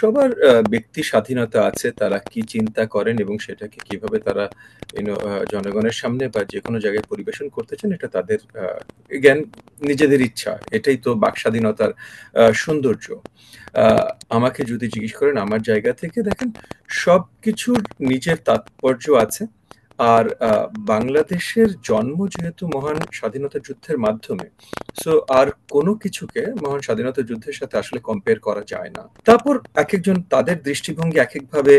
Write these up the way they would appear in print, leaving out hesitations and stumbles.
সবার ব্যক্তি স্বাধীনতা আছে। তারা কি চিন্তা করেন এবং সেটাকে কিভাবে তারা জনগণের সামনে বা যেকোনো জায়গায় পরিবেশন করতে চান এটা তাদের এগেইন নিজেদের ইচ্ছা। এটাই তো বাক স্বাধীনতার সৌন্দর্য। আ আমাকে যদি জিজ্ঞেস করেন আমার জায়গা থেকে দেখেন সবকিছুর নিজের তাৎপর্য আছে। আর বাংলাদেশের জন্ম যেহেতু মহান স্বাধীনতা যুদ্ধের মাধ্যমে, সো আর কোনো কিছুকে মহান স্বাধীনতা যুদ্ধের সাথে আসলে কম্পেয়ার করা যায় না। তারপর একেকজন তাদের দৃষ্টিভঙ্গি একেকভাবে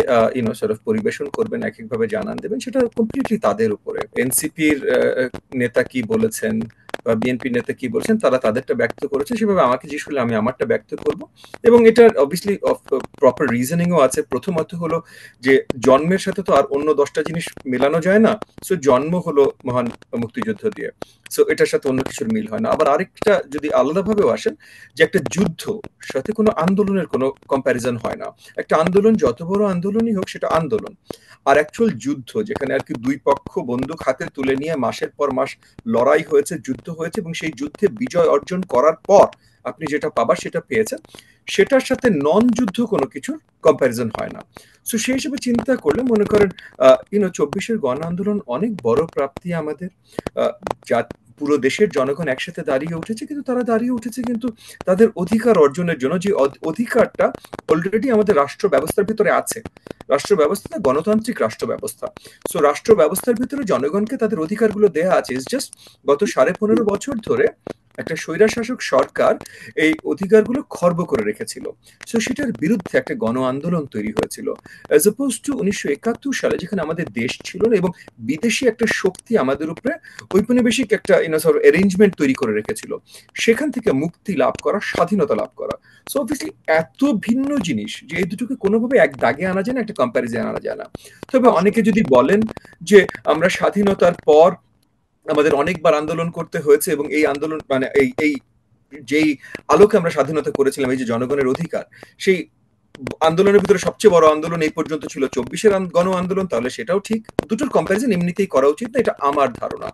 সর্ট অফ পরিবেশন করবেন, একেকভাবে জানান দেবেন। সেটা কমপ্লিটলি তাদের উপরে। এনসিপির নেতা কি বলেছেন বা বিএনপির নেতা কি বলছেন তারা তাদেরটা ব্যক্ত করেছে। সেভাবে আমাকে জিজ্ঞেস করলে আমি আমারটা ব্যক্ত করব। এবং এটার অবভিয়াসলি প্রপার রিজনিংও আছে। প্রথমত হলো যে জন্মের সাথে তো আর অন্য 10টা জিনিস মেলানো যায় না। সো জন্ম হলো মহান মুক্তিযুদ্ধ দিয়ে। সো এটার সাথে অন্য কিছুর মিল হয় না। আবার আরেকটা যদি আলাদাভাবেও আসেন যে একটা যুদ্ধ সাথে কোনো আন্দোলনের কোনো কম্প্যারিজন হয় না। একটা আন্দোলন যত বড় আন্দোলনই হোক সেটা আন্দোলন। আর অ্যাকচুয়াল যুদ্ধ যেখানে আরকি ২ পক্ষ বন্দুক হাতে তুলে নিয়ে মাসের পর মাস লড়াই হয়েছে, যুদ্ধ হয়েছে এবং সেই যুদ্ধে বিজয় অর্জন করার পর আপনি যেটা পাবার সেটা পেয়েছেন। সেটার সাথে নন যুদ্ধ কোনো কিছুর কম্প্যারিজন হয় না। সো সেই হিসেবে চিন্তা করলে মনে করেন ২৪ গণ আন্দোলন অনেক বড় প্রাপ্তি আমাদের। আ যা পুরো দেশের জনগণ একসাথে দাঁড়িয়ে উঠেছে কিন্তু তারা দাঁড়িয়ে উঠেছে কিন্তু তাদের অধিকার অর্জনের জন্য যে অধিকারটা অলরেডি আমাদের রাষ্ট্র ব্যবস্থার ভিতরে আছে। রাষ্ট্র ব্যবস্থা গণতান্ত্রিক রাষ্ট্র ব্যবস্থা। সো রাষ্ট্র ব্যবস্থার ভিতরে জনগণকে তাদের অধিকারগুলো দেয়া আছে। ইটস জাস্ট গত ১৫.৫ বছর ধরে একটা স্বৈরশাসক সরকার এই অধিকারগুলো খর্ব করে রেখেছিল। সো সেটার বিরুদ্ধে একটা গণ আন্দোলন তৈরি হয়েছিল। অ্যাজ অপোজ টু ১৯৭১ সালে যেখানে আমাদের দেশ ছিল না এবং বিদেশি একটা শক্তি আমাদের উপরে ঔপনিবেশিক একটা সর্ট অফ অ্যারেঞ্জমেন্ট তৈরি করে রেখেছিল। সেখান থেকে মুক্তি লাভ করা, স্বাধীনতা লাভ করা। সো অবভিয়াসলি এত ভিন্ন জিনিস যে এই দুটোকে কোনোভাবে এক দাগে আনা যায় না, একটা কম্প্যারিজন আনা যায় না। তবে অনেকে যদি বলেন যে আমরা স্বাধীনতার পর আমাদের অনেকবার আন্দোলন করতে হয়েছে এবং এই আন্দোলন মানে এই যেই আলোকে আমরা স্বাধীনতা করেছিলাম, এই যে জনগণের অধিকার, সেই আন্দোলনের ভিতরে সবচেয়ে বড় আন্দোলন এই পর্যন্ত ছিল ২৪-এর গণ আন্দোলন, তাহলে সেটাও ঠিক। দুটোর কম্প্যারিজন এমনিতেই করা উচিত না, এটা আমার ধারণা।